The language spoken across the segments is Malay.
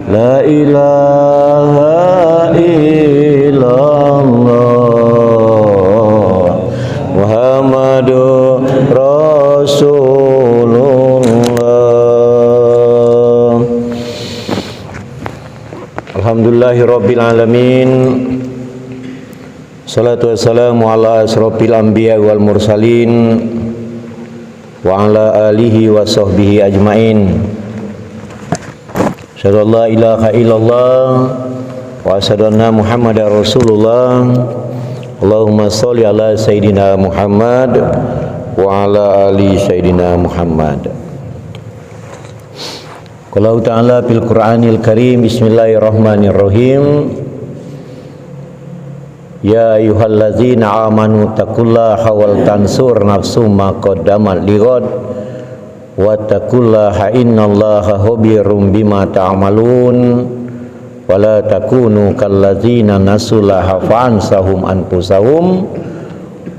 La ilaha illallah Muhammadur Rasulullah. Alhamdulillahirabbil alamin. Salatu wassalamu ala asrofil anbiya wal mursalin wa ala alihi wa sahbihi ajmain. Asyhadu an la ilaha illallah wa asyhadu anna Muhammadar Rasulullah. Allahumma sholli ala sayidina Muhammad wa ala ali sayidina Muhammad. Qala ta'ala fil Qur'anil Karim, bismillahirrahmanirrahim. Ya ayyuhallazina amanu taqullaha wal tansur nafsum ma qaddamat lighad wattaqullaha innallaha khabirum bima ta'malun wala takunu kallazina nasullaha fa'ansahum anfusahum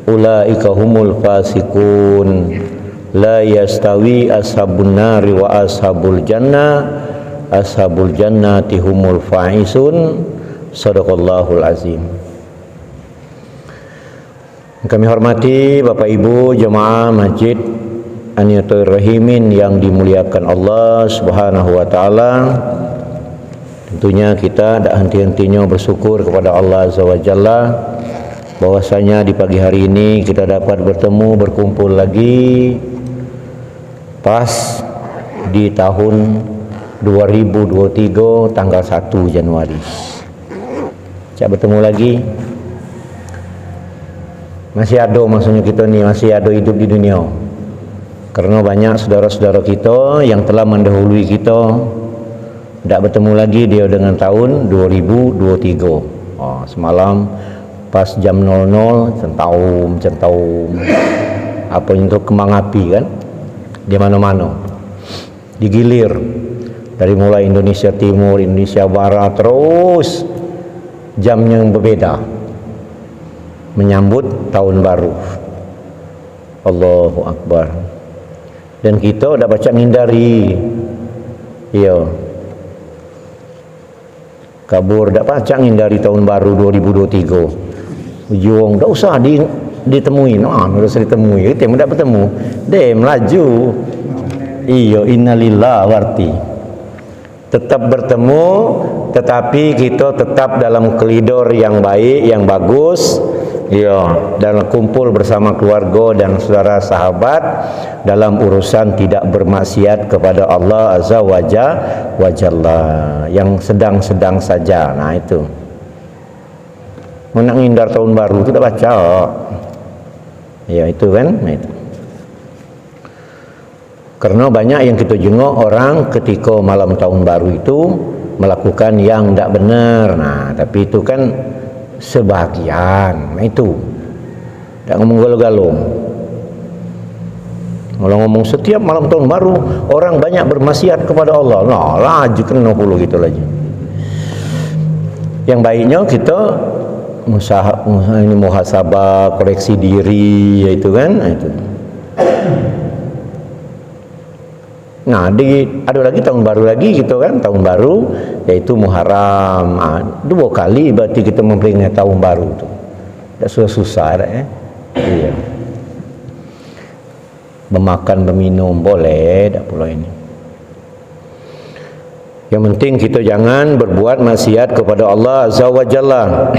ulaika humul fasiqun la yastawi ashabun nari wa ashabul jannati humul faizun. Shadaqallahul azim. Kami hormati Bapak Ibu jemaah Masjid Aniyatul Rahimin yang dimuliakan Allah Subhanahu wa taala. Tentunya kita tidak henti-hentinya bersyukur kepada Allah Azza wa Jalla bahwasanya di pagi hari ini kita dapat bertemu berkumpul lagi pas di tahun 2023 tanggal 1 Januari. Cak bertemu lagi. Masih ada maksudnya kita ni masih ada hidup di dunia. Karena banyak saudara-saudara kita yang telah mendahului kita tidak bertemu lagi dia dengan tahun 2023. Semalam pas jam 00 centaum apa itu kembang api kan di mana-mana digilir dari mulai Indonesia Timur, Indonesia Barat, terus jamnya yang berbeda menyambut tahun baru. Allahu Akbar. Dan kita dah baca ngindari, iya, kabur dah baca ngindari tahun baru 2023. Ujung dah usah ditemui, dah usah ditemui, kita dah bertemu, dia melaju. Iya, innalillah warti. Tetap bertemu, tetapi kita tetap dalam koridor yang baik, yang bagus. Ya, dan kumpul bersama keluarga dan saudara sahabat dalam urusan tidak bermaksiat kepada Allah Azza wa Jalla, yang sedang-sedang saja. Nah itu. Nak ngindar tahun baru itu tak baca. Ya itu kan, nah itu. Karena banyak yang kita jenguk orang ketika malam tahun baru itu melakukan yang tidak benar. Nah, tapi itu kan sebahagian. Nah itu tak ngomong galau-galau. Kalau ngomong setiap malam tahun baru orang banyak bermaksiat kepada Allah, nah laju kena puluh gitu lagi. Yang baiknya kita muhasabah, koreksi diri, yaitu kan, nah, itu. Nah, ada lagi tahun baru lagi gitu kan, tahun baru yaitu Muharram. Dua kali berarti kita memperingati tahun baru tu. Tak susah-susah dah Iya. Memakan, meminum boleh, tak pula ini. Yang penting kita jangan berbuat maksiat kepada Allah Azza wa Jalla.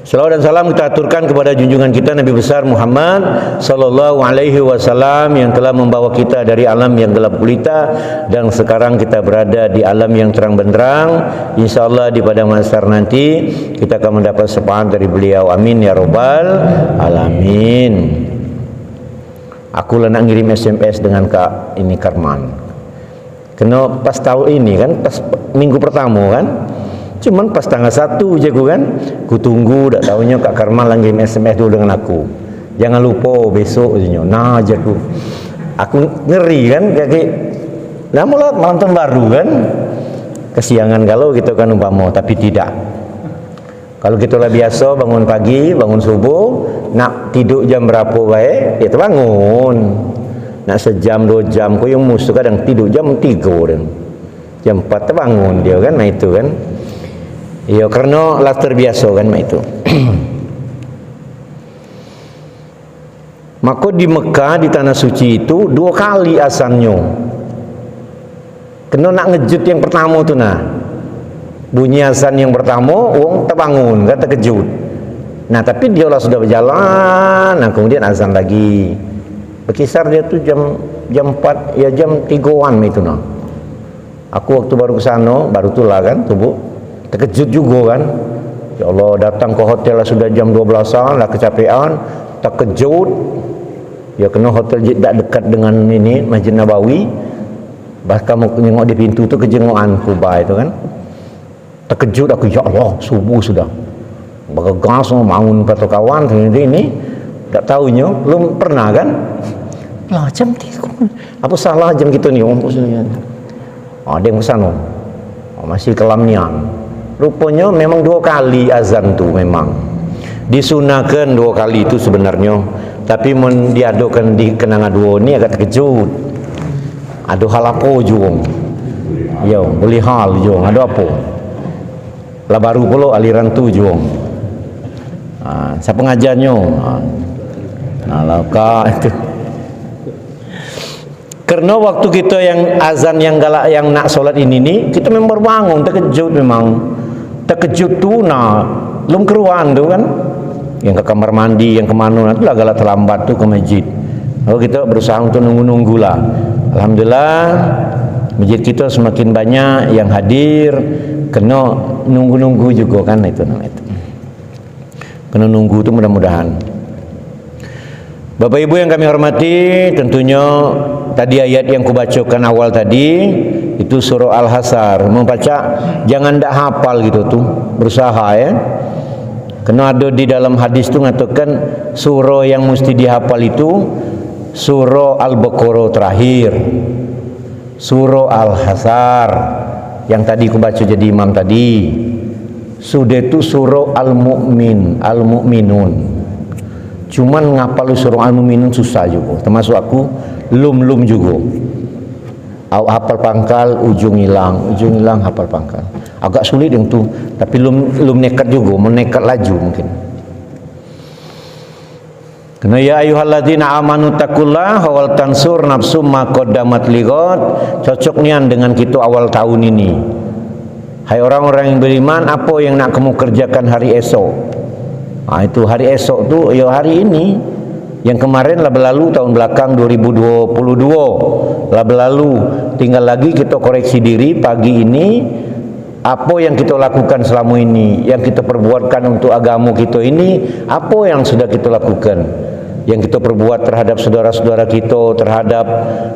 Salawat dan salam kita aturkan kepada junjungan kita Nabi besar Muhammad sallallahu alaihi wasallam yang telah membawa kita dari alam yang gelap gulita dan sekarang kita berada di alam yang terang benderang. Insyaallah di pada masa nanti kita akan mendapat syafaat dari beliau. Amin ya rabbal alamin. Aku nak ngirim SMS dengan Kak ini Karman. Kena pas tahun ini kan, pas minggu pertama kan. Cuman pas tanggal 1 je aku kan, ku tunggu dak tahunya Kak Karman lagi SMS dulu dengan aku. Jangan lupa besok je. Nah aja aku ngeri kan kaki. Lama malam tahun baru kan. Kesiangan kalau gitu kan umpama, tapi tidak. Kalau kita lah biasa bangun pagi, bangun subuh, nak tidur jam berapa baik, ya bangun. Nak sejam 2 jam, kau yang musuh kadang tidur jam 3 dan. jam 4 terbangun dia kan, nah itu kan. Ya karena lah terbiasa kan, nah itu. Maka di Mekah, di tanah suci itu 2 kali azannya. Kena nak ngejut yang pertama tu nah. Bunyi azan yang pertama, wong terbangun, kan terkejut. Nah tapi dia lah sudah berjalan, nah kemudian azan lagi. Berkisar dia tu jam 4, ya jam 3-an itu nah. Aku waktu baru ke sana, baru tulah kan, tubuh terkejut juga kan. Ya Allah, datang ke hotel lah sudah jam 12-an lah, kecapean, terkejut. Ya kena hotel tak dekat dengan ini Masjid Nabawi. Bahkan mau tengok di pintu tu kejengokan Kuba itu kan. Terkejut aku, ya Allah, subuh sudah. Bergegas bangun kata kawan ini tak tahunya, belum pernah kan. Lah jam 3. Apa salah jam gitu ni orang pusing. Ada yang pesan masih kelamnya. Rupanya memang 2 kali azan tu memang disunahkan 2 kali itu sebenarnya, tapi diadakan di kenangan 2 ni agak terkejut. Ada hal apa juga? Ya, boleh hal juga. Ada apa? Lah baru pula aliran tu juga. Siapa ngajarnya? Nah, laka itu. Karena waktu kita yang azan yang galak yang nak solat ini nih, kita memang berbangun terkejut memang. Terkejut tu nah, belum keruan tu kan. Yang ke kamar mandi, yang kemana nanti lah galak terlambat tu ke masjid. Lalu kita berusaha untuk nunggu-nunggu lah. Alhamdulillah masjid kita semakin banyak yang hadir. Kena nunggu-nunggu juga kan itu namanya itu. Kena nunggu tu mudah-mudahan. Bapak Ibu yang kami hormati, tentunya tadi ayat yang kubacakan awal tadi itu surah Al-Hasr. Membaca jangan ndak hafal gitu tuh, berusaha ya. Kena ada di dalam hadis tu mengatakan surah yang mesti dihafal itu surah Al-Baqarah terakhir, surah Al-Hasr yang tadi kubaca jadi imam tadi. Sudah itu surah Al-Mu'minun. Cuman ngapal surah Al-Mu'minun susah juga, termasuk aku lum juga. Hafal pangkal ujung hilang hafal pangkal. Agak sulit yang tu, tapi lum nekat juga, menekat laju mungkin. Kena ya ayyuhalladzina amanu taqullaha wal tansur nafsum ma qaddamat lighad. Cocok nian dengan kita awal tahun ini. Hai orang-orang yang beriman, apa yang nak kamu kerjakan hari esok? Itu hari esok tu ya hari ini. Yang kemarin lah berlalu, tahun belakang 2022 lah berlalu. Tinggal lagi kita koreksi diri pagi ini, apa yang kita lakukan selama ini, yang kita perbuatkan untuk agama kita ini, apa yang sudah kita lakukan, yang kita perbuat terhadap saudara-saudara kita, terhadap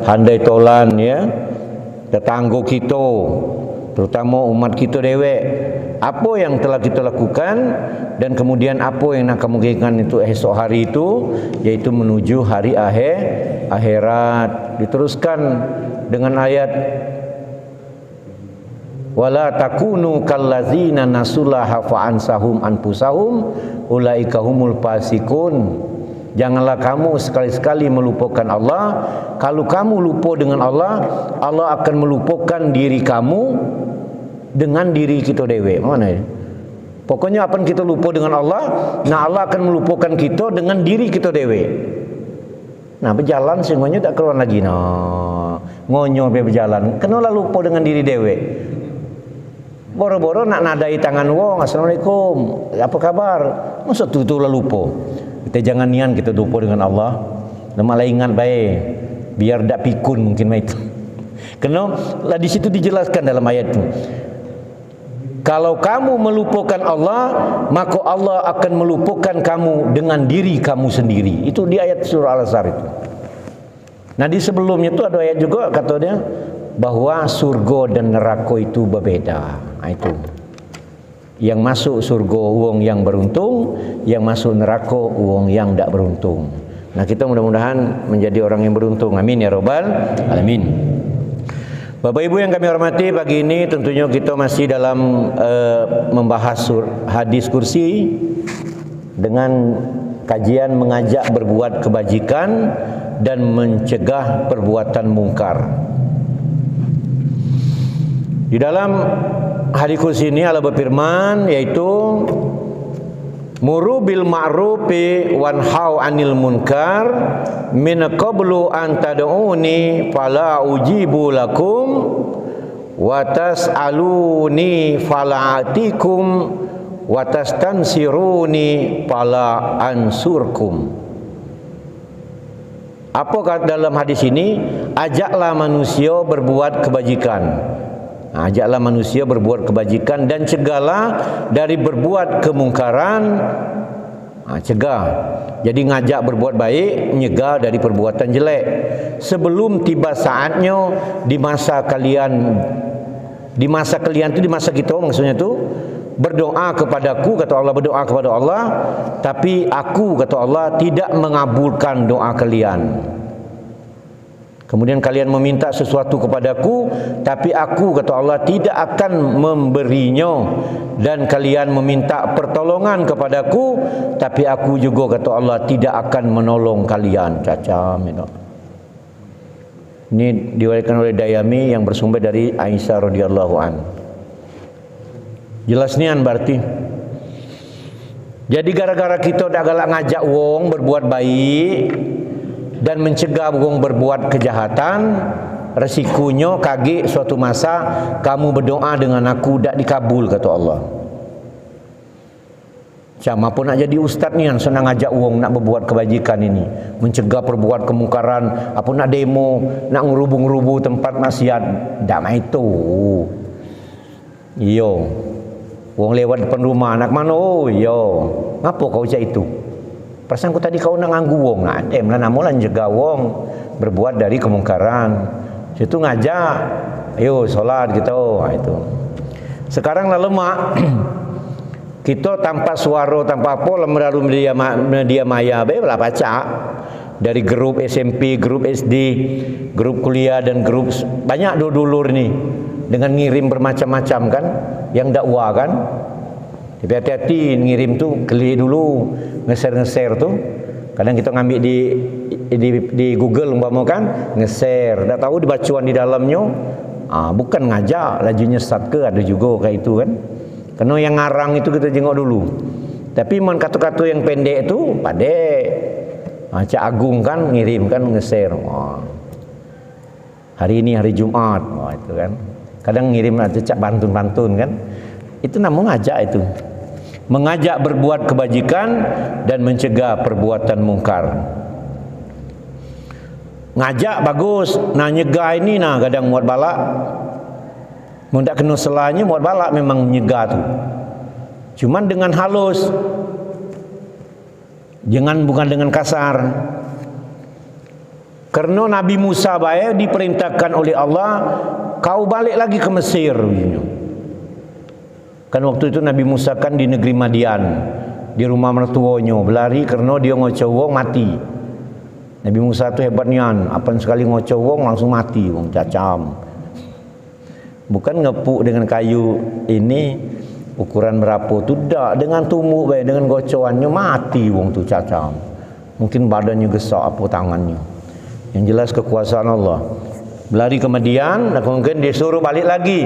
handai tolan ya, tetangga kita, terutama umat kita dewek. Apa yang telah kita lakukan dan kemudian apa yang nak kamu kirakan itu esok hari itu, yaitu menuju hari akhirat. Diteruskan dengan ayat wala takunu kallazina nasullaha fa ansahum anfusahum ulaika humul fasikun. Janganlah kamu sekali-sekali melupakan Allah. Kalau kamu lupa dengan Allah, Allah akan melupakan diri kamu dengan diri kita dewe. Mana ya? Pokoknya apa kita lupa dengan Allah, nah Allah akan melupakan kita dengan diri kita dewe. Nah berjalan semuanya tak keluar lagi. Nah ngonyo berjalan, kenalah lupa dengan diri dewe. Boro-boro nak nadai tangan wong, assalamualaikum, apa kabar? Masa tu lah lupa. Kita jangan nian kita lupa dengan Allah. Malah ingat baik, biar tak pikun mungkin itu. Kena lah di situ dijelaskan dalam ayat itu. Kalau kamu melupakan Allah, maka Allah akan melupakan kamu dengan diri kamu sendiri. Itu di ayat surah Al-Hasr itu. Nah di sebelumnya itu ada ayat juga katanya bahwa surga dan neraka itu berbeda. Nah, itu. Yang masuk surga wong yang beruntung, yang masuk neraka wong yang tidak beruntung. Nah kita mudah-mudahan menjadi orang yang beruntung. Amin ya rabbal alamin. Bapak Ibu yang kami hormati, pagi ini tentunya kita masih dalam membahas hadis kursi dengan kajian mengajak berbuat kebajikan dan mencegah perbuatan mungkar. Di dalam hadis kursi ini Allah berfirman, yaitu muru bil ma'rufi wanhau 'anil munkar min qablu an tad'uni fala ujibu lakum wa tas'aluni fala atikum wa tastansiruni fala ansurkum. Apa kata dalam hadis ini? Ajaklah manusia berbuat kebajikan. Ajaklah manusia berbuat kebajikan dan cegahlah dari berbuat kemungkaran. Cegah. Jadi ngajak berbuat baik, menyegah dari perbuatan jelek. Sebelum tiba saatnya di masa kalian itu di masa kita maksudnya itu berdoa kepadaku, kata Allah, berdoa kepada Allah, tapi aku, kata Allah, tidak mengabulkan doa kalian. Kemudian kalian meminta sesuatu kepadaku, tapi aku, kata Allah, tidak akan memberinya. Dan kalian meminta pertolongan kepadaku, tapi aku juga, kata Allah, tidak akan menolong kalian. Cacam itu. Ini diriwayatkan oleh Dayami yang bersumber dari Aisyah radhiyallahu an. Jelas nian berarti. Jadi gara-gara kita dak galak ngajak wong berbuat baik dan mencegah wong berbuat kejahatan, resikonya kaki suatu masa kamu berdoa dengan aku tak dikabul, kata Allah. Macam pun nak jadi ustaz ni yang senang ngajak wong nak berbuat kebajikan ini, mencegah perbuat kemungkaran, apa nak demo, nak ngerubu-ngerubu tempat maksiat, dak mai itu. Iyo. Wong lewat depan rumah, nak mana? Oh, iyo. Ngapa kau cak itu? Perasaan ku tadi kau nak nganggu wong, nak ada melana molan jaga wong berbuat dari kemungkaran. Situ ngajak, ayo solat gitu, itu. Sekarang lalu mak kita tanpa suara, tanpa apa, melalui media maya, belah baca dari grup SMP, grup SD, grup kuliah dan grup banyak dulur ni dengan ngirim bermacam-macam kan, yang dakwah kan. Tapi hati-hati ngirim tu, klik dulu, nge-share tu. Kadang kita ngambil di Google umpama kan, nge-share. Dah tahu dibacuan di dalamnya, bukan ngajak, lajunya sesat ke, ada juga kayak itu kan. Karena yang ngarang itu kita jengok dulu. Tapi man kata-kata yang pendek tu, padek. Cak Agung kan ngirim kan, nge-share. Hari ini hari Jumat, itu kan. Kadang ngirim aja cak bantun-bantun kan. Itu namanya ngajak itu. Mengajak berbuat kebajikan dan mencegah perbuatan mungkar. Ngajak bagus, nah nyegah ini nah kadang muat balak. Mun tak kena selanya muat balak memang nyegah tu. Cuman dengan halus. Bukan dengan kasar. Karena Nabi Musa bae diperintahkan oleh Allah, kau balik lagi ke Mesir. Kan waktu itu Nabi Musa kan di negeri Madian, di rumah mertuanya, berlari karena dia ngoceh wong mati. Nabi Musa tu hebat nian, apa sekali ngoceh wong langsung mati wong, cacam. Bukan ngepuk dengan kayu ini ukuran berapa tu, dak dengan tumbuk bae, dengan gocoannya mati wong tu cacam. Mungkin badannya gesak apa tangannya. Yang jelas kekuasaan Allah. Berlari ke Madian, kemudian disuruh balik lagi.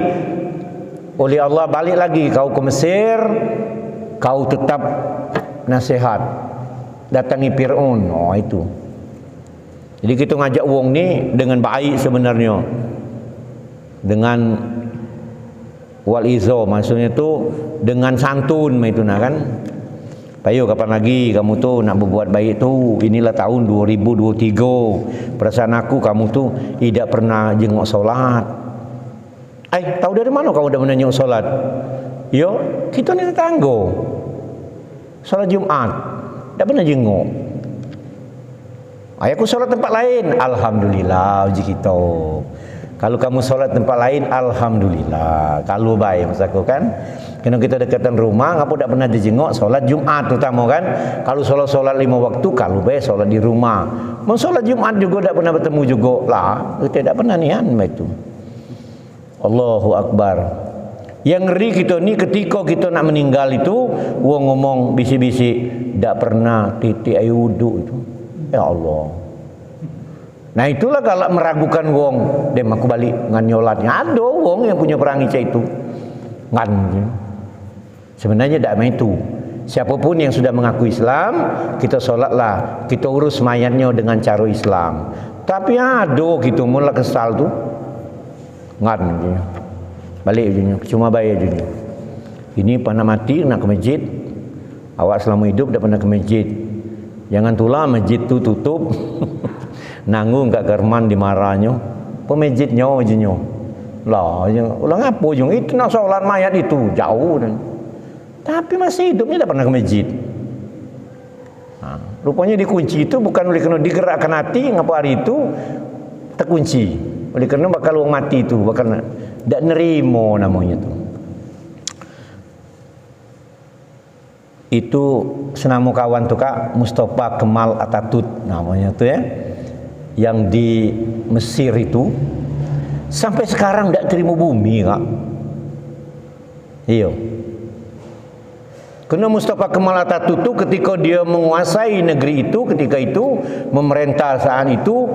Oleh Allah, balik lagi kau ke Mesir, kau tetap nasihat, datangi Fir'aun. Itu. Jadi kita ngajak wong ni dengan baik sebenarnya, dengan wal-izo, maksudnya tu dengan santun itu nah kan. Payo kapan lagi kamu tu nak berbuat baik tu? Inilah tahun 2023. Perasaan aku kamu tu tidak pernah jenguk solat. Tahu dari mana kamu dah menanya solat? Yo, kita ni tetangga. Solat Jumat, tak pernah jenguk. Aku solat tempat lain, alhamdulillah uji kita. Kalau kamu solat tempat lain, alhamdulillah. Kalau baik maksudku kan. Karena kita dekatan rumah, ngapa tak pernah dijenguk solat Jumat terutama kan. Kalau solat 5 waktu, kalau baik solat di rumah. Mau solat Jumat juga tak pernah bertemu juga lah. Kita tak pernah nian itu. Allahu Akbar. Yang ngeri kita ni ketika kita nak meninggal itu, wong ngomong bisi-bisi, tak pernah titik air wuduk itu. Ya Allah. Nah itulah kalau meragukan wong, dem aku balik ngan nyolatnya. Ada wong yang punya perangi cah itu. Ngan. Sebenarnya tidak itu. Siapapun yang sudah mengaku Islam, kita solatlah, kita urus mayatnya dengan cara Islam. Tapi ada gitu mula kesal tu. Ngan. Balik cuma bayar je. Ini pernah mati nak ke masjid. Awak selama hidup dah pernah ke masjid. Jangan tulah masjid tu tutup. Nanggung kat german dimarahnya. Pemajidnya aja. Lah, ulang apa jung? Itu nak solat mayat itu jauh dan. Tapi masih hidupnya dah pernah ke masjid. Nah, rupanya dikunci itu bukan oleh kerana digerakkan hati, ngapa hari itu terkunci. Oleh kerana bakal orang mati itu, bakal tak nerimo namanya tu. Itu senama kawan tu Kak Mustafa Kemal Atatürk namanya tu ya. Yang di Mesir itu sampai sekarang tak terima bumi Kak. Iya. Kerana Mustafa Kemal Atatürk itu ketika dia menguasai negeri itu, ketika itu memerintah saat itu,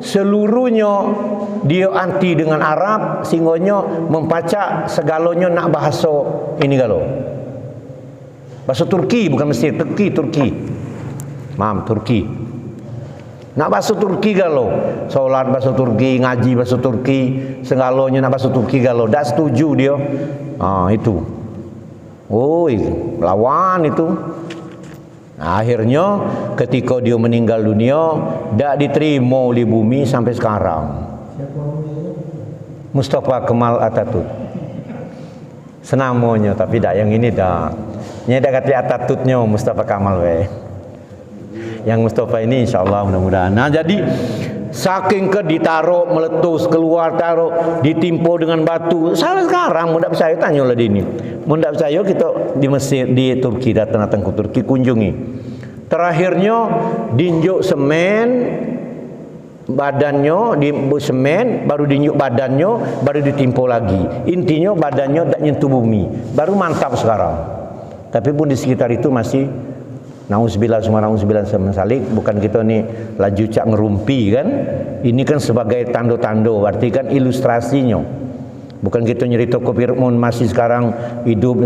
seluruhnya dia anti dengan Arab, sehingga mempacak segalanya nak bahasa ini kalau bahasa Turki, bukan Mesir, Turki. Maaf, Turki. Nak bahasa Turki kalau solat bahasa Turki, ngaji bahasa Turki, segalanya nak bahasa Turki kalau tak setuju dia. Itu. Oi, lawan itu. Nah, akhirnya ketika dia meninggal dunia, tak diterima oleh bumi sampai sekarang. Mustafa Kemal Atatürk. Senamanya tapi tak yang ini dah. Nya dah kata Atatürknya Mustafa Kemal we. Yang Mustafa ini insyaallah mudah-mudahan. Nah, jadi saking ke ditaruh meletus keluar taruh ditimpa dengan batu. Sampai sekarang mun tak percaya tanyalah dia ni. Mun tak percaya kita di Mesir, di Turki, datang ke Turki kunjungi. Terakhirnya dinjuk semen badannya, di semen baru dinjuk badannya, baru ditimpa lagi. Intinya badannya tak nyentuh bumi. Baru mantap sekarang. Tapi pun di sekitar itu masih nauzubillah sama salik. Bukan kita ni laju cak ngerumpi kan. Ini kan sebagai tando-tando, arti kan ilustrasinya. Bukan kita nyerita kopi mun masih sekarang hidup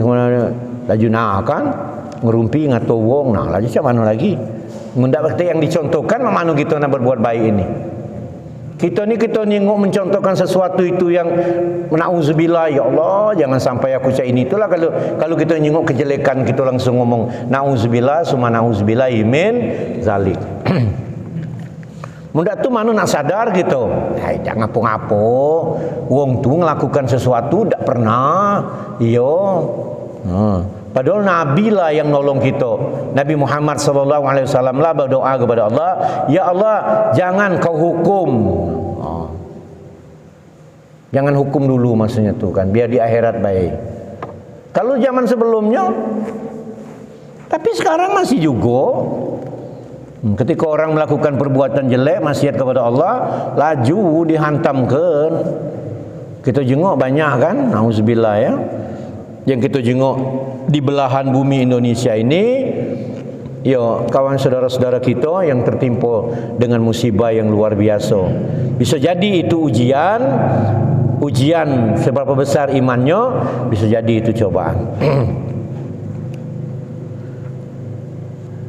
laju nah kan ngerumpi ngato wong. Nah laju cak mana lagi. Mendak yang dicontohkan mana kita nak berbuat baik ini. Kita ni ngok mencontohkan sesuatu itu yang nauzubillah, ya Allah jangan sampai aku cak ini. Itulah kalau kita nyengok kejelekan kita langsung ngomong nauzubillah summa nauzubillah min zalik. Mudah tu mana nak sadar gitu. Jangan ngapo-ngapo. Wong tu melakukan sesuatu tak pernah. Iyo. Padahal Nabi lah yang nolong kita. Nabi Muhammad SAW lah berdoa kepada Allah, ya Allah jangan kau hukum. Jangan hukum dulu maksudnya tu kan, biar di akhirat baik. Kalau zaman sebelumnya, tapi sekarang masih juga. Ketika orang melakukan perbuatan jelek, maksiat kepada Allah, laju dihantamkan. Kita jengok banyak kan, nauzubillah ya. Yang kita jengok di belahan bumi Indonesia ini, ya kawan saudara-saudara kita yang tertimpa dengan musibah yang luar biasa. Bisa jadi itu ujian seberapa besar imannya, bisa jadi itu cobaan.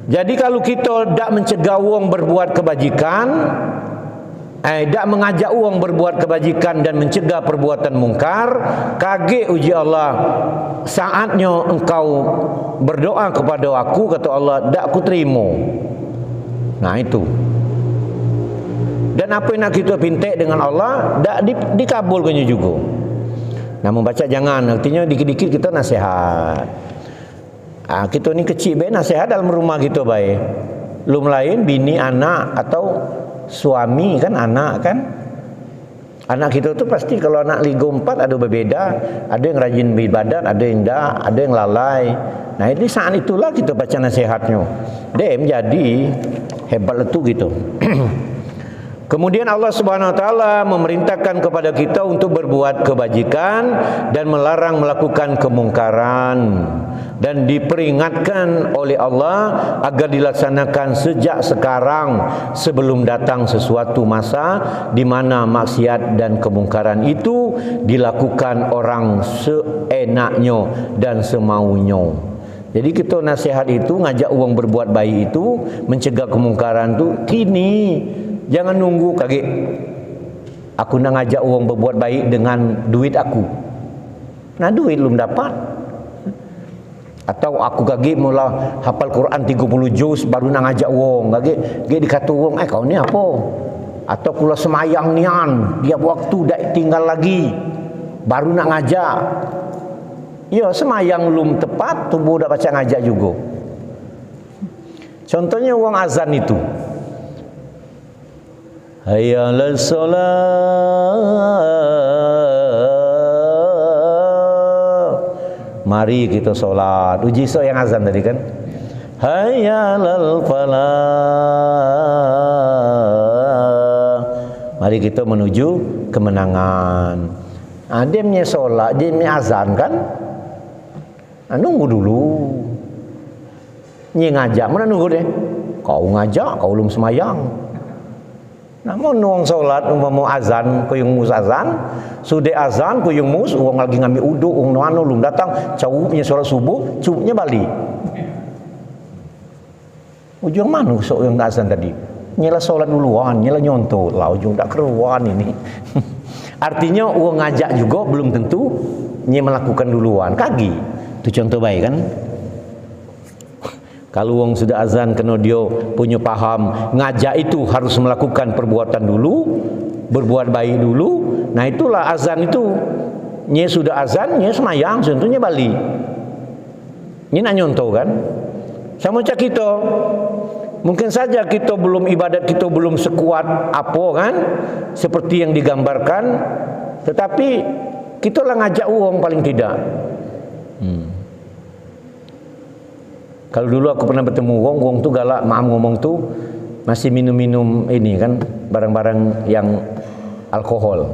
Jadi kalau kita tak mencegah orang berbuat kebajikan, tak mengajak orang berbuat kebajikan dan mencegah perbuatan mungkar, kaget uji Allah. Saatnya engkau berdoa kepada aku, kata Allah, tak aku terima. Nah itu. Dan apa yang nak kita pinta dengan Allah, tak dikabulkannya juga. Namun baca jangan, artinya dikit-dikit kita nasihat. Kita ni kecil baik nasihat dalam rumah kita baik. Belum lain bini, anak atau suami kan, anak kan. Anak kita tu pasti kalau anak Liga 4 ada berbeza. Ada yang rajin beribadat, ada yang tak, ada yang lalai. Nah ini saat itulah kita baca nasihatnya. Dia menjadi hebat itu gitu. Kemudian Allah Subhanahu wa taala memerintahkan kepada kita untuk berbuat kebajikan dan melarang melakukan kemungkaran, dan diperingatkan oleh Allah agar dilaksanakan sejak sekarang sebelum datang sesuatu masa di mana maksiat dan kemungkaran itu dilakukan orang seenaknya dan semaunya. Jadi kita nasihat itu, ngajak orang berbuat baik itu, mencegah kemungkaran itu kini. Jangan nunggu kaget. Aku nak ngajak orang berbuat baik dengan duit aku. Nah duit belum dapat. Atau aku kaget mula hafal Quran 30 juz baru nak ngajak orang. Kaget dikata orang, kau ni apa? Atau kula semayang nian, dia waktu dah tinggal lagi baru nak ngajak. Ya semayang belum tepat, tubuh dah baca ngajak juga. Contohnya orang azan itu. Hayya 'alas shalah. Mari kita solat. Uji so yang azan tadi kan. Hayya 'alal falah. Mari kita menuju kemenangan. Dia punya solat, dia punya azan kan. Nunggu dulu. Ni ngajak, mana nunggu deh? Kau ngajak, kau belum semayang. Namun nuang solat, mau azan, kau yang mus azan, sudah azan, kau yang mus, uang lagi ngambil uduk, uang nuano belum datang, cawupnya solat subuh, cupnya balik. Ujung mana sok yang azan tadi? Nyala solat duluan, nyala nyontoh, lah ujung tak keruan ini. Artinya uang ngajak juga belum tentu nyala melakukan duluan, kaki. Itu contoh baik kan? Kalau orang sudah azan kena dia punya paham ngajak itu harus melakukan perbuatan dulu, berbuat baik dulu. Nah itulah azan itu. Nye sudah azan, nye semayang, contohnya balik. Ini nak nyontoh kan? Sama macam kita. Mungkin saja kita belum ibadat, kita belum sekuat apa kan? Seperti yang digambarkan. Tetapi kita lah ngajak orang paling tidak. Kalau dulu aku pernah bertemu wong tu galak, maaf ngomong tu masih minum-minum ini kan, barang-barang yang alkohol.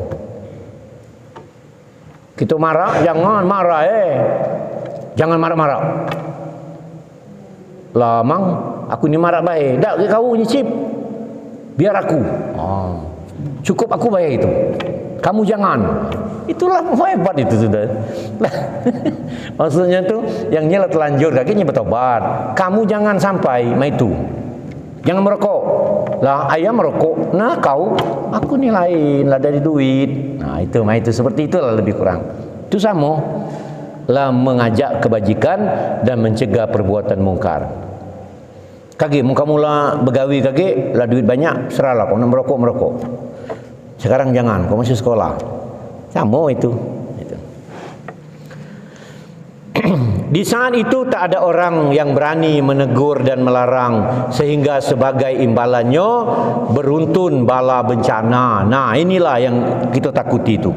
Kita marah, jangan marah jangan marah-marah. Lah mang, aku ni marah baik. Dak kau nyicip. Biar aku. Cukup aku bayar itu. Kamu jangan. Itulah hebat itu sudah. Maksudnya tu yang nyela telanjur kakinya bertobat. Kamu jangan sampai itu. Jangan merokok. Lah ayam merokok. Nah kau, aku ni lain lah dari duit. Nah itu seperti itulah lebih kurang. Itu sama lah mengajak kebajikan dan mencegah perbuatan mungkar. Kaki muka mula begawi kaki lah duit banyak, serahlah kau nak merokok. Sekarang jangan, kau masih sekolah. Sama itu. Di saat itu tak ada orang yang berani menegur dan melarang, sehingga sebagai imbalannya beruntun bala bencana. Nah inilah yang kita takuti itu.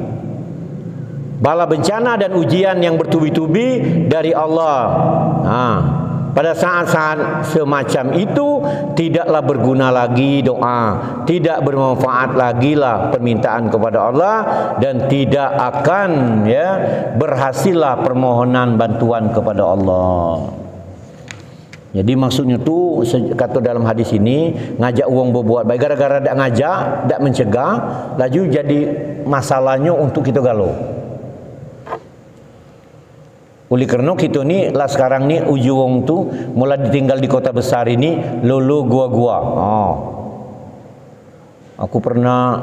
Bala bencana dan ujian yang bertubi-tubi dari Allah. Pada saat-saat semacam itu tidaklah berguna lagi doa, tidak bermanfaat lagi lah permintaan kepada Allah, dan tidak akan berhasillah permohonan bantuan kepada Allah. Jadi maksudnya tu kata dalam hadis ini, ngajak orang berbuat baik, gara-gara dak ngajak, dak mencegah, laju jadi masalahnya untuk kita galau. Oleh kerana kita ni lah sekarang ni uji wong tu mula ditinggal di kota besar ini lulu gua-gua. Aku pernah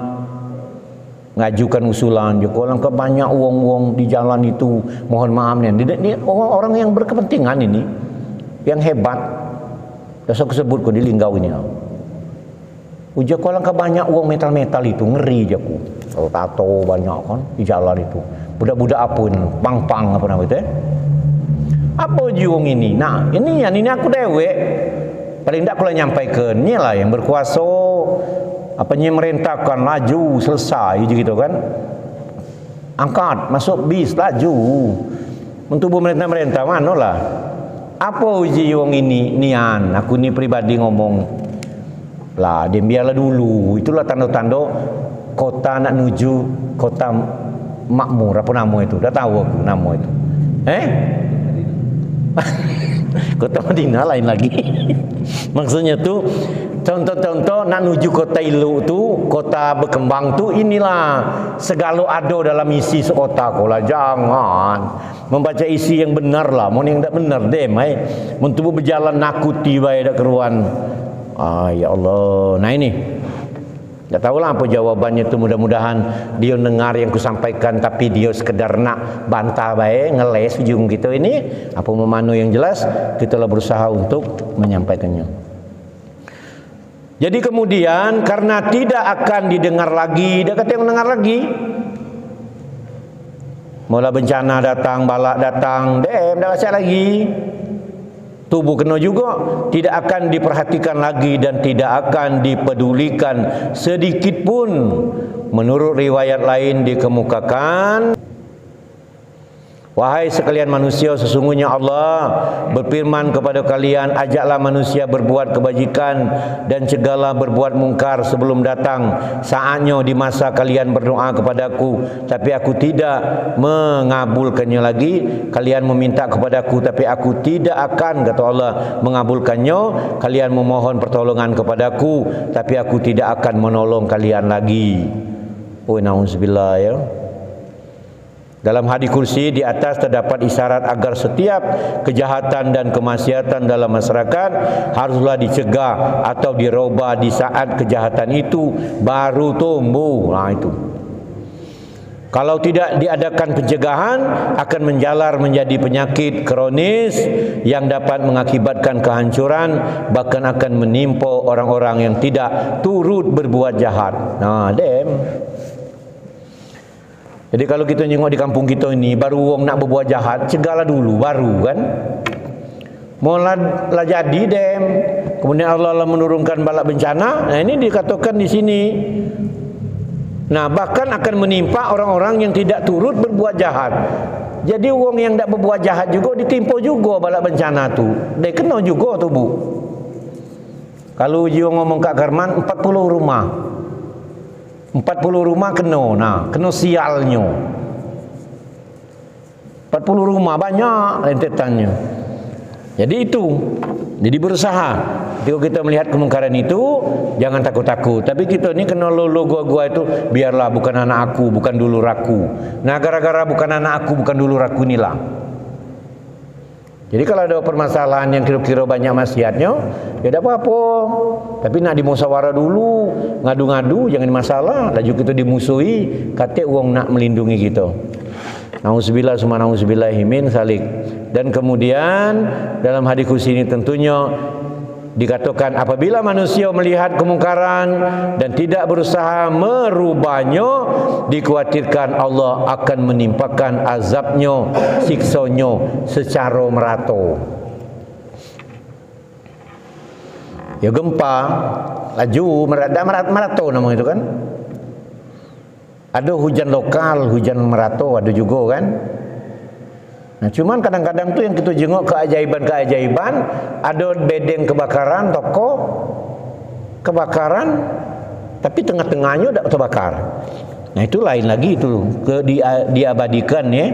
ngajukan usulan juga orang banyak wong-wong di jalan itu, mohon maaf ni orang yang berkepentingan ini yang hebat. Biasa aku sebut ko di Linggau ini. Uji orang banyak wong metal-metal itu ngeri je aku. Tato banyak kan di jalan itu. Budak-budak apun, pang-pang apa nama itu Apa juang ini? Nah, ini aku dewek. Paling tak kalau nyampaikan, inilah yang berkuasa. Apanya merintahkan laju selesai gitu kan? Angkat masuk bis laju. Untuk merintah manalah. Apa uji juang ini? Nian, aku ni pribadi ngomong. Lah, dia biarlah dulu. Itulah tanda-tanda kota nak menuju kota makmur. Apa nama itu? Dah tahu aku nama itu. Kota Madinah lain lagi. Maksudnya tu contoh-contoh nak menuju kota elok tu, kota berkembang tu, inilah segala ada dalam isi sekota kolah. Jangan membaca isi yang benar lah. Mau yang tak benar dem mentubuh berjalan nakuti bae dak keruan. Ya Allah. Nah ini tak tahulah apa jawabannya tu. Mudah-mudahan dia dengar yang kusampaikan, tapi dia sekedar nak bantah baik, ngeles ujung kita ini. Apa memano yang jelas, kita lah berusaha untuk menyampaikannya. Jadi kemudian karena tidak akan didengar lagi, dia kata yang mendengar lagi. Mula bencana datang, balak datang, dah rasa lagi. Tubuh kena juga, tidak akan diperhatikan lagi dan tidak akan dipedulikan sedikit pun. Menurut riwayat lain dikemukakan, wahai sekalian manusia, sesungguhnya Allah berfirman kepada kalian, ajaklah manusia berbuat kebajikan dan cegahlah berbuat mungkar sebelum datang saatnya di masa kalian berdoa kepadaku, tapi aku tidak mengabulkannya lagi. Kalian meminta kepadaku, tapi aku tidak akan, kata Allah, mengabulkannya. Kalian memohon pertolongan kepadaku, tapi aku tidak akan menolong kalian lagi. Oh, na'udzubillah ya. Dalam hadis kursi di atas terdapat isyarat agar setiap kejahatan dan kemaksiatan dalam masyarakat haruslah dicegah atau dirubah di saat kejahatan itu baru tumbuh. Nah itu. Kalau tidak diadakan pencegahan, akan menjalar menjadi penyakit kronis yang dapat mengakibatkan kehancuran, bahkan akan menimpa orang-orang yang tidak turut berbuat jahat. Nah, jadi kalau kita tengok di kampung kita ini, baru orang nak berbuat jahat, cegahlah dulu baru kan. Mula jadi kemudian Allah menurunkan bala bencana. Nah ini dikatakan di sini. Nah bahkan akan menimpa orang-orang yang tidak turut berbuat jahat. Jadi orang yang tak berbuat jahat juga ditimpa juga bala bencana tu. Dia kena juga tu bu. Kalau dia ngomong Kak Karman 40 rumah. 40 rumah kena, kena sialnya. 40 rumah banyak rentetannya. Jadi itu. Jadi berusaha. Kalau kita melihat kemungkaran itu, jangan takut-takut. Tapi kita ni kena lolo gua-gua itu, biarlah bukan anak aku, bukan dulur aku. Nah, gara-gara bukan anak aku, bukan dulur aku inilah. Jadi kalau ada permasalahan yang kira-kira banyak maksiatnya, ya tak apa-apa. Tapi nak dimusyawarah dulu, ngadu-ngadu, jangan masalah. Laju kita dimusuhi, kata orang nak melindungi kita. Nauzubillah summa nauzubillahi min salik. Dan kemudian dalam hadis kursi ini tentunya dikatakan apabila manusia melihat kemungkaran dan tidak berusaha merubahnya, dikhawatirkan Allah akan menimpakan azabnya, siksanya secara merata. Ya gempa, laju merata nama itu kan. Ada hujan lokal, hujan merata ada juga kan. Nah, cuman kadang-kadang tu yang kita jenguk keajaiban-keajaiban, ada bedeng kebakaran, toko kebakaran, tapi tengah-tengahnya tak terbakar. Nah, itu lain lagi itu, diabadikan ya.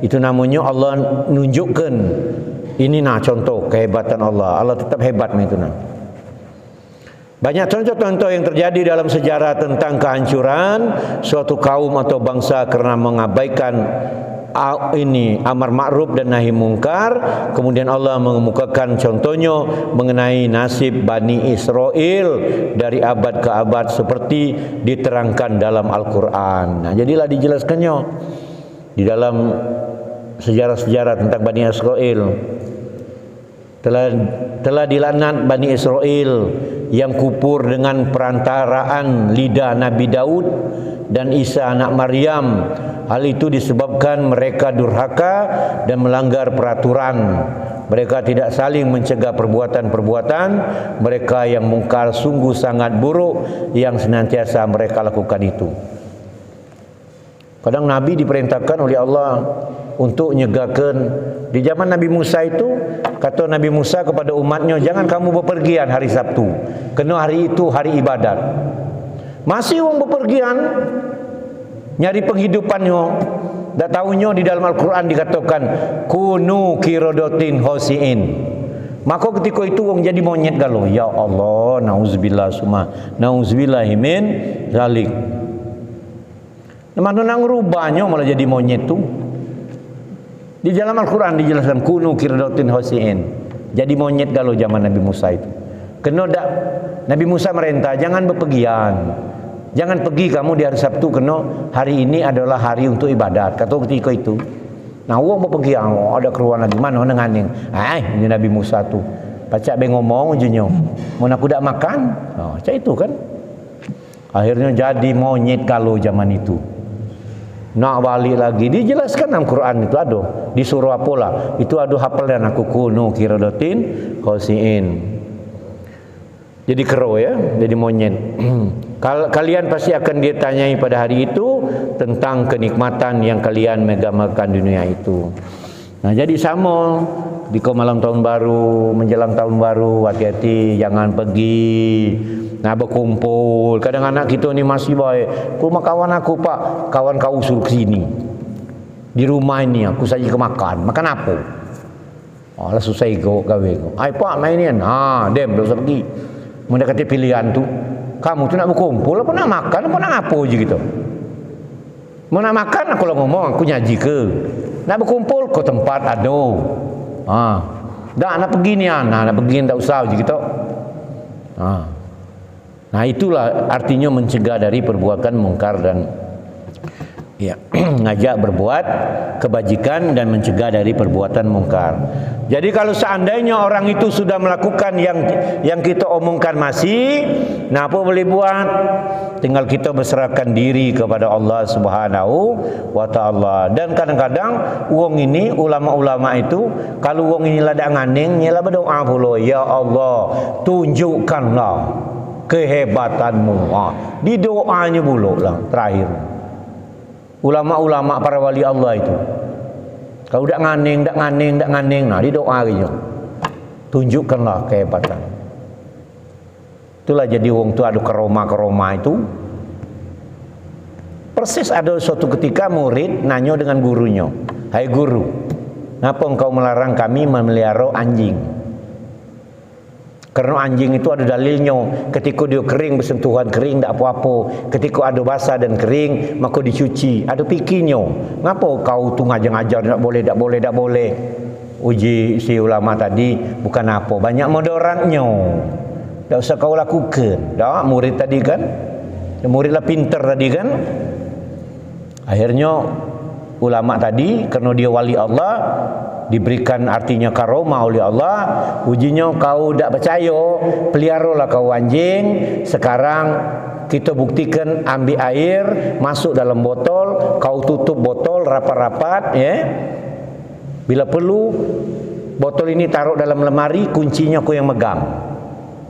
Itu namanya Allah nunjukkan. Ini contoh kehebatan Allah. Allah tetap hebat itu Banyak contoh-contoh yang terjadi dalam sejarah tentang kehancuran suatu kaum atau bangsa karena mengabaikan amar ma'ruf dan nahi mungkar. Kemudian Allah mengemukakan contohnya mengenai nasib Bani Israel dari abad ke abad seperti diterangkan dalam Al-Quran. Nah, jadilah dijelaskannya di dalam sejarah-sejarah tentang Bani Israel. Telah dilaknat Bani Israel yang kufur dengan perantaraan lidah Nabi Daud dan Isa anak Maryam. Hal itu disebabkan mereka durhaka dan melanggar peraturan. Mereka tidak saling mencegah perbuatan-perbuatan mereka yang mungkar, sungguh sangat buruk yang senantiasa mereka lakukan itu. Kadang Nabi diperintahkan oleh Allah untuk nyegahkan. Di zaman Nabi Musa itu, kata Nabi Musa kepada umatnya, jangan kamu bepergian hari Sabtu, kerana hari itu hari ibadat. Masih orang bepergian nyari penghidupannya. Tak tahunya di dalam Al-Quran dikatakan kunu kirodotin hosiin. Maka ketika itu orang jadi monyet galau. Ya Allah, nauzubillah summa nauzubillahimin zalik. Mana nak ngerubahnya malah jadi monyet tu. Di dalam Al-Quran dijelaskan kunu kirodotin hosiin. Jadi monyet galau zaman Nabi Musa itu. Kena dak Nabi Musa merintah jangan bepergian. Jangan pergi kamu di hari Sabtu kerana hari ini adalah hari untuk ibadat. Kata ketika itu. Nah, orang berpergian, ada keruan lagi mana dengan ning. Ini Nabi Musa tu. Pacak be ngomong ujungnya. Mun aku dak makan. Macam itu kan. Akhirnya jadi monyet kalau zaman itu. Nak balik lagi dijelaskan dalam Quran itu ada. Di surah apalah. Itu ada hafal dan aku kuno kiradatin khosiin. Jadi kero ya, jadi monyet. Kalian pasti akan ditanyai pada hari itu tentang kenikmatan yang kalian megang-megang dunia itu. Nah, jadi sama di malam tahun baru, menjelang tahun baru, hati-hati jangan pergi. Nah, berkumpul. Kadang anak kita ni masih baik. Ke rumah kawan aku, Pak. Kawan kau suruh ke sini. Di rumah ini aku saja ke makan. Makan apa? Lah susah ego gawe. Ai Pak main ni. Dem belum pergi. Mendekati pilihan tu, kamu tu nak berkumpul apa nak makan apa nak apa je gitu. Mau nak makan aku lah ngomong aku nyaji ke. Nak berkumpul ke tempat ada. Dah nak pergi ni nak pergi tak usah je gitu. Nah itulah artinya mencegah dari perbuatan mungkar dan ya ngajak berbuat kebajikan dan mencegah dari perbuatan mungkar. Jadi kalau seandainya orang itu sudah melakukan yang kita omongkan masih, nah apa boleh buat? Tinggal kita berserahkan diri kepada Allah Subhanahu wa taala. Dan kadang-kadang wong ini ulama-ulama itu kalau wong ini lada nganing nyalah berdoa pula, ya Allah, tunjukkanlah kehebatanmu. Di doanya pula lah terakhir. Ulama-ulama para wali Allah itu kalau dak nganing, nah di doa gitu. Tunjukkanlah kehebatan. Itulah jadi wong tu ada keroma itu. Persis ada suatu ketika murid nanya dengan gurunya, "Hai guru, kenapa engkau melarang kami memelihara anjing?" Karena anjing itu ada dalilnya. Ketika dia kering bersentuhan kering tak apa-apa. Ketika ada basah dan kering maka dicuci. Ada pikirnya. Ngapa kau tu ngajar-ngajar tak boleh. Uji si ulama tadi bukan apa. Banyak mudaratnya. Tak usah kau lakukan. Tak murid tadi kan. Muridlah pintar tadi kan. Akhirnya ulama tadi kerana dia wali Allah diberikan artinya karomah oleh Allah. Ujinya kau tak percaya, peliharalah kau anjing. Sekarang kita buktikan, ambil air masuk dalam botol, kau tutup botol rapat-rapat ya. Bila perlu botol ini taruh dalam lemari, kuncinya kau yang megang.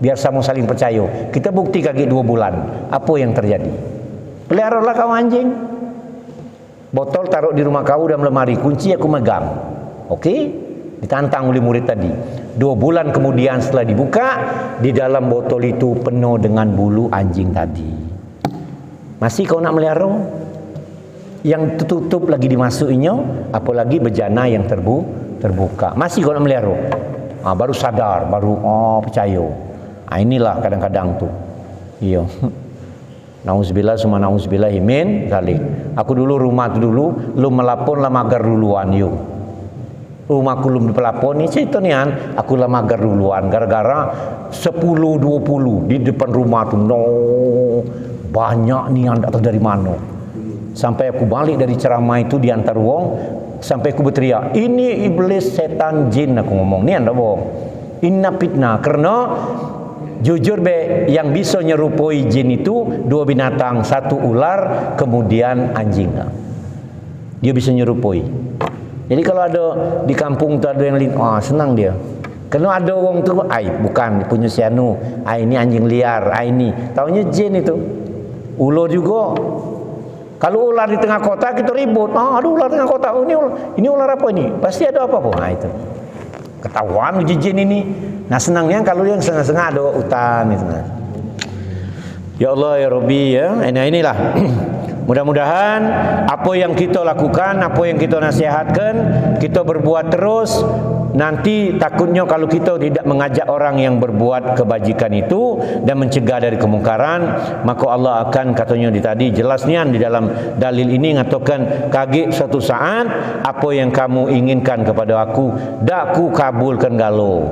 Biar sama saling percaya. Kita bukti kaki 2 bulan. Apa yang terjadi? Peliharalah kau anjing. Botol taruh di rumah kau dalam lemari, kunci aku megang. Okey, ditantang oleh murid tadi. 2 bulan kemudian setelah dibuka, di dalam botol itu penuh dengan bulu anjing tadi. Masih kau nak melihara? Yang tertutup lagi dimasukinya, apalagi bejana yang terbuka. Masih kau nak melihara? Baru sadar, baru percaya. Inilah kadang-kadang tu. Iya. Nauzubillah summa nauzubillah min zalik. Aku dulu rumah tu dulu, lu melapon lah magar duluan yuk. Rumahku belum dipelaponi, cerita ni kan, aku lah magar duluan gara-gara 10-20 di depan rumah tu. Banyak ni yang tak tahu dari mana. Sampai aku balik dari ceramah itu di antar wong, sampai aku berteriak, ini iblis, setan, jin, aku ngomong. Ni anda bohong. Inna fitnah. Kerana jujur be, yang bisa nyerupai jin itu 2 binatang, 1 ular, kemudian anjing. Dia bisa nyerupai. Jadi kalau ada di kampung tu ada yang senang dia. Kerana ada orang tu, bukan punya si anu, ini anjing liar, ini. Taunya jin itu. Ular juga. Kalau ular di tengah kota kita ribut. Ada ular di tengah kota. Oh, ini ular apa ini? Pasti ada apa-apa. Nah itu. Ketahuan jin ini. Nah senangnya kalau yang setengah-setengah ada hutan itu. Ya Allah ya Rabbi ya. Nah inilah. Mudah-mudahan apa yang kita lakukan, apa yang kita nasihatkan, kita berbuat terus. Nanti takutnya kalau kita tidak mengajak orang yang berbuat kebajikan itu dan mencegah dari kemungkaran, maka Allah akan, katanya tadi jelasnya di dalam dalil ini mengatakan, kaget suatu saat apa yang kamu inginkan kepada aku dak ku kabulkan galo.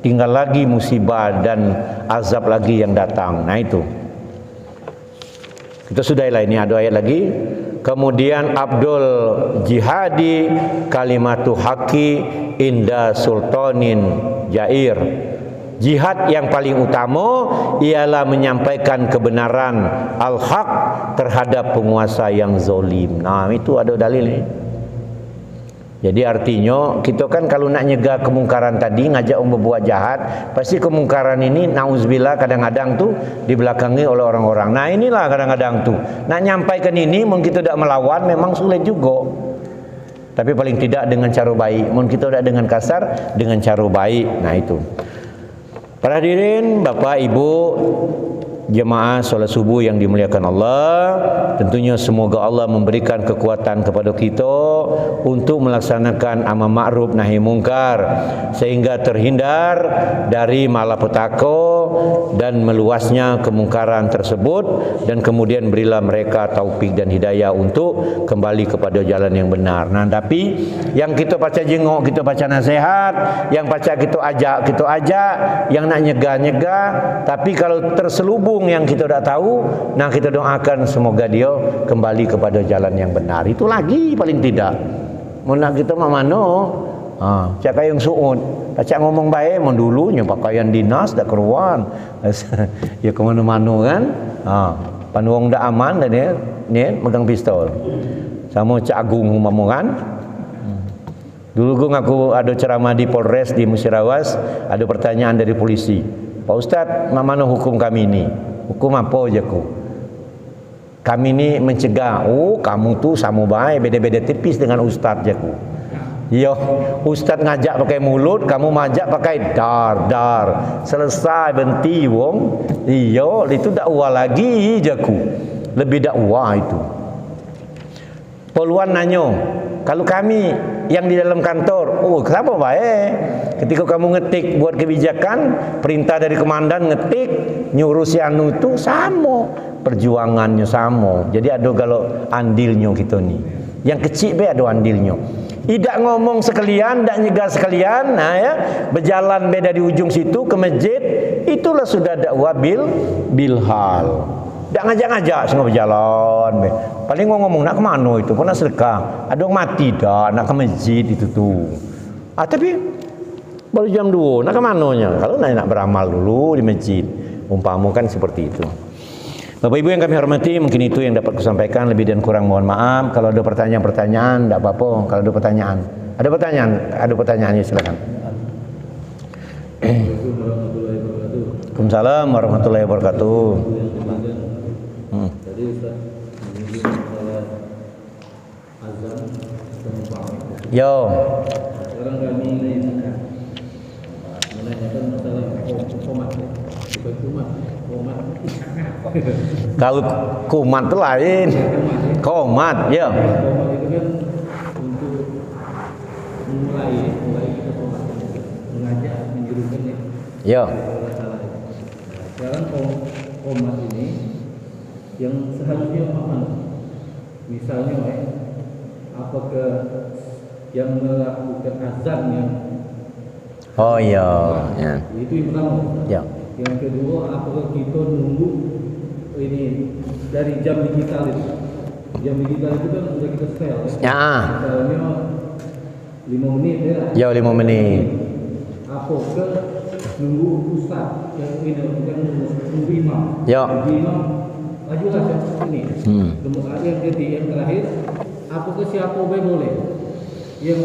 Tinggal lagi musibah dan azab lagi yang datang. Nah itu. Kita sudahilah, ini ada ayat lagi. Kemudian Abdul Jihadi kalimatu haqi inda sultanin jair. Jihad yang paling utama ialah menyampaikan kebenaran al-haq terhadap penguasa yang zalim. Nah, itu ada dalil ini. Jadi artinya kita kan kalau nak nyegah kemungkaran tadi, ngajak orang berbuat jahat, pasti kemungkaran ini nauzubillah kadang-kadang tu dibelakangi oleh orang-orang. Nah inilah kadang-kadang tu nak nyampaikan ini, mungkin kita tidak melawan memang sulit juga. Tapi paling tidak dengan cara baik. Mungkin kita tidak dengan kasar, dengan cara baik. Nah itu. Para hadirin, Bapak, Ibu, jemaah solat subuh yang dimuliakan Allah, tentunya semoga Allah memberikan kekuatan kepada kita untuk melaksanakan amar ma'ruf nahi mungkar sehingga terhindar dari malapetaka dan meluasnya kemungkaran tersebut, dan kemudian berilah mereka taufik dan hidayah untuk kembali kepada jalan yang benar. Nah, tapi yang kita baca jengok, kita baca nasihat, yang baca kita ajak, yang nak nyegah, tapi kalau terselubung yang kita tidak tahu, nah kita doakan semoga dia kembali kepada jalan yang benar. Itu lagi paling tidak. Mau nak kita mana? Cakap yang suud, cakap ngomong baik, mau dulunya pakaian dinas dak keruan. Ya ke mana-mana kan? Panuang dak aman dan dia megang pistol. Sama Cak Agung umpama kan? Dulu aku ada ceramah di Polres di Musirawas, ada pertanyaan dari polisi. Pak Ustadz, mana hukum kami ini? Hukum apa aja ku? Kami ini mencegah. Oh, kamu tuh sama baik, beda-beda tipis dengan Ustadz aja ku. Yo, Ustadz ngajak pakai mulut, kamu ngajak pakai dar. Selesai benti wong. Iyo, itu dakwah lagi jaku. Lebih dakwah itu. Poluan nanyo, kalau kami yang di dalam kantor, oh kenapa baik? Ketika kamu ngetik buat kebijakan, perintah dari komandan ngetik, nyuruh si anu itu sama, perjuangannya sama. Jadi ada kalau andilnya gitu nih. Yang kecil be ada andilnya. Tidak ngomong sekalian, tidak nyegah sekalian, nah ya, berjalan beda di ujung situ ke masjid, itulah sudah dakwah bilhal. Tak ngajak-ngajak semua berjalan. Paling ngomong nak ke mana itu, pun nak sedekah. Ada orang mati dah, nak ke masjid itu tuh. Tapi baru jam 2, nak ke mananya? Kalau nak beramal dulu di masjid. Umpama kan seperti itu. Bapak Ibu yang kami hormati, mungkin itu yang dapat kusampaikan, lebih dan kurang mohon maaf. Kalau ada pertanyaan-pertanyaan, tidak apa-apa. Kalau ada pertanyaannya silakan. Waalaikumsalam warahmatullahi wabarakatuh. Tadi Ustaz menyinggung masalah azan penumpang. Yo. Sekarang kami menanyakan masalah komat, bukan komat. Kalau kumat itu lain. Komat, ya. Komat itu kan untuk mulai kita komat, mengajak, menjurukan ya. Ya. Sekarang komat ini yang seharusnya aman. Misalnya, apakah yang melakukan azan yang oh iya, ya. Itu yang pertama. Ya. Yang kedua, apakah kita nunggu ini dari jam digital itu? Jam digital itu kan sudah kita setel. Ya. Misalnya 5 menit ya. Ya 5 menit. Apakah nunggu ustaz yang ini bukan nunggu imam? Ya. Nunggu imam majulah ini. Kemudian yang terakhir, apakah siapa boleh yang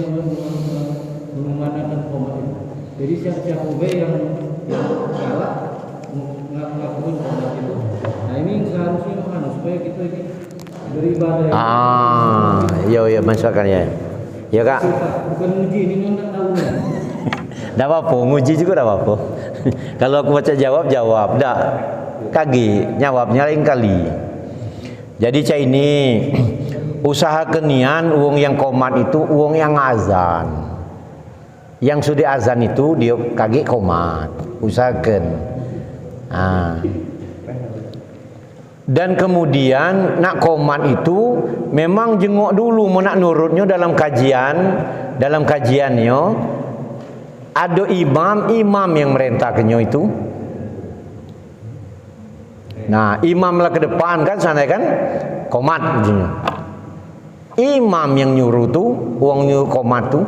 mengumandangkan komat itu? Jadi siapa yang kalah melakukan komat itu? Nah ini seharusnya supaya kita ini beribadah. Iya masukkan ya. Ya Kak. Bukan uji, ini enggak tahu. Enggak apa-apa, nguji juga enggak apa-apa. Kalau aku baca jawab, enggak. Kagi, jawabnya lain kali. Jadi cak ini usaha kenian uang yang komat itu uang yang azan. Yang sudah azan itu dia kagi komat, usahakan. Dan kemudian nak komat itu memang jenguk dulu mau nak nurutnya dalam kajiannya ada imam yang merintahkannya itu. Nah, imamlah ke depan kan sana kan komat ujungnya. Imam yang nyuruh tuh, uang nyuruh komat tuh.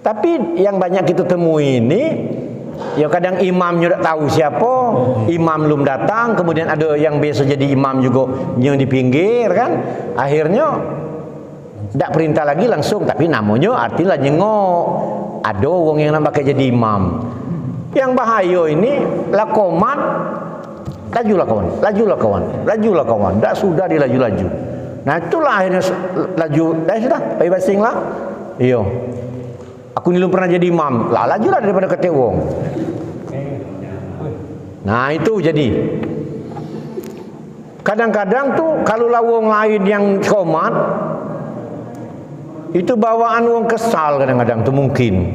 Tapi yang banyak kita temui ini ya kadang imamnya tidak tahu siapa, imam belum datang, kemudian ada yang biasa jadi imam juga yang di pinggir kan, akhirnya tidak perintah lagi langsung, tapi namanya artinya nyengok, ada orang yang nampak jadi imam. Yang bahaya ini lah komat, lajulah kawan, tidak sudah dilaju-laju. Nah itulah akhirnya laju, dah sudah, bayi basing lah, iyo. Aku ni belum pernah jadi imam. Lah lajulah daripada kata wong. Nah itu jadi. Kadang-kadang tuh kalau wong lain yang komat itu bawaan wong kesal kadang-kadang tuh mungkin.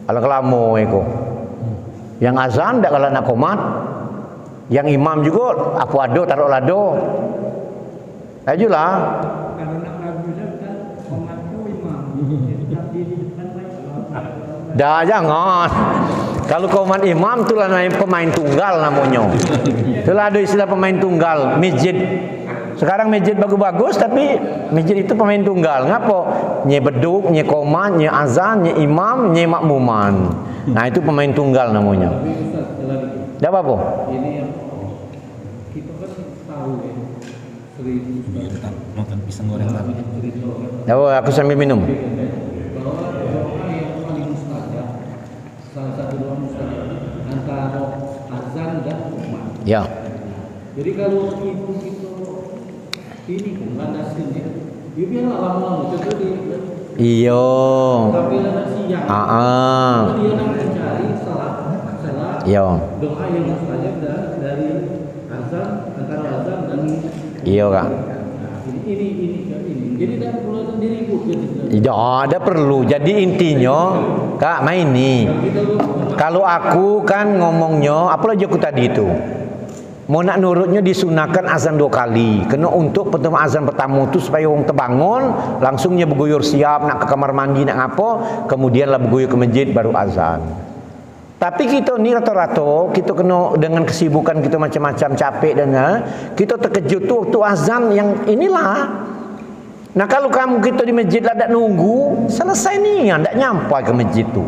Ala kelamo eko. Yang azan ndak kalau nak komat. Yang imam juga apa ado taruh lado. Lajulah. Dah jangan. Kalau komat imam itulah namanya pemain tunggal namanya. Itulah ada istilah pemain tunggal, masjid. Sekarang masjid bagus-bagus tapi masjid itu pemain tunggal. Ngapo? Nye beduk, nye komat, nye azan, nye imam, nye makmuman. Nah itu pemain tunggal namanya. Dah apa-apa? Ini yang kita kan tahu ya. Makan pisang goreng tadi. Aku sambil minum. Salah satu doa mustajab antara azan dan komat. Ya. Jadi kalau ibu kita ini kan landasin dia, dia biarlah lama-lama contoh dia. Iyo. Tapi ada siang. Dia nak mencari salah. Iya. Doa yang mustajab dari azan antara azan dan. Iya Kak. Ini. Jadi dah perlu diribut gitu. Tidak ada perlu. Jadi intinya Kak main nih. Kalau aku kan ngomongnya apa lagi aku tadi itu. Mau nak nurutnya disunahkan azan 2 kali. Kena untuk pertama azan pertama itu supaya orang terbangun, langsungnya berguyur siap nak ke kamar mandi nak apa, kemudianlah berguyur ke masjid baru azan. Tapi kita ni rata-rata kita kena dengan kesibukan kita macam-macam capek dan kita terkejut tu waktu azan yang inilah. Nah kalau kamu kita di masjid lah tak nunggu, selesai ni tak nyampai ke masjid tu.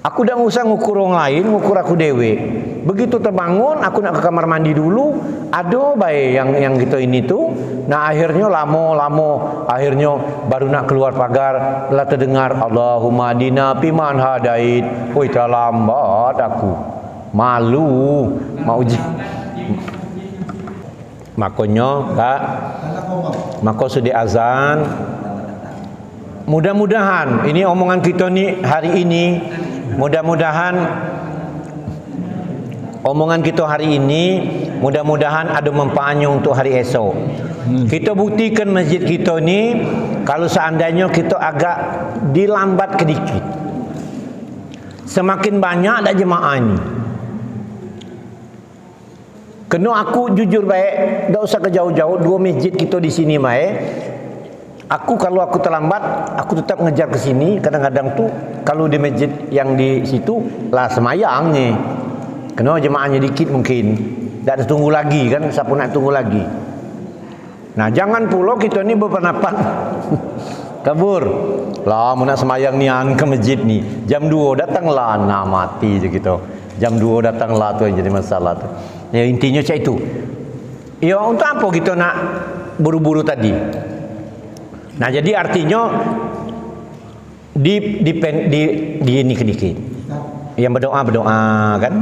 Aku dah usah ngukur orang lain, ngukur aku dewe. Begitu terbangun, aku nak ke kamar mandi dulu. Ada baik yang kita ini tu. Nah akhirnya lama, akhirnya baru nak keluar pagar, lah terdengar Allahumma dina piman hadait. Oi terlambat aku. Malu, mau uji. Makanya Kak, maka sudah azan. Mudah-mudahan ini omongan kita ni hari ini, mudah-mudahan omongan kita hari ini mudah-mudahan ada manfaatnya untuk hari esok. Kita buktikan masjid kita ni kalau seandainya kita agak dilambat sedikit, semakin banyak ada jemaah ni. Kena aku jujur baik, tak usah ke jauh-jauh, 2 masjid kita di sini baik. Aku kalau aku terlambat, aku tetap ngejar ke sini. Kadang-kadang tu kalau di masjid yang di situ lah semayangnya. Kena jemaahnya dikit mungkin. Tak ada tunggu lagi kan, siapa nak tunggu lagi. Nah, jangan pula kita ni berpendapat kabur. Lah mau nak semayang nian ke masjid ni. Jam 2 datanglah, nah mati je kita. Jam 2 datanglah tu yang jadi masalah tu. Ya intinya macam itu. Ya untuk apa kita nak buru-buru tadi? Nah jadi artinya di ini sedikit. yang berdoa kan.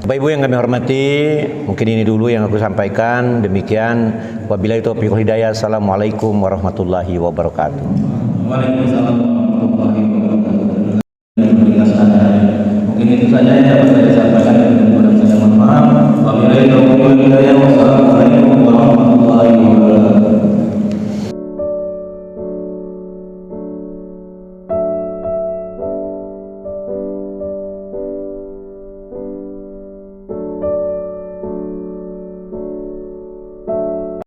Bapak Ibu yang kami hormati, mungkin ini dulu yang aku sampaikan. Demikian, wabillahi taufiq wal hidayah. Assalamualaikum warahmatullahi wabarakatuh. Waalaikumsalam warahmatullahi wabarakatuh.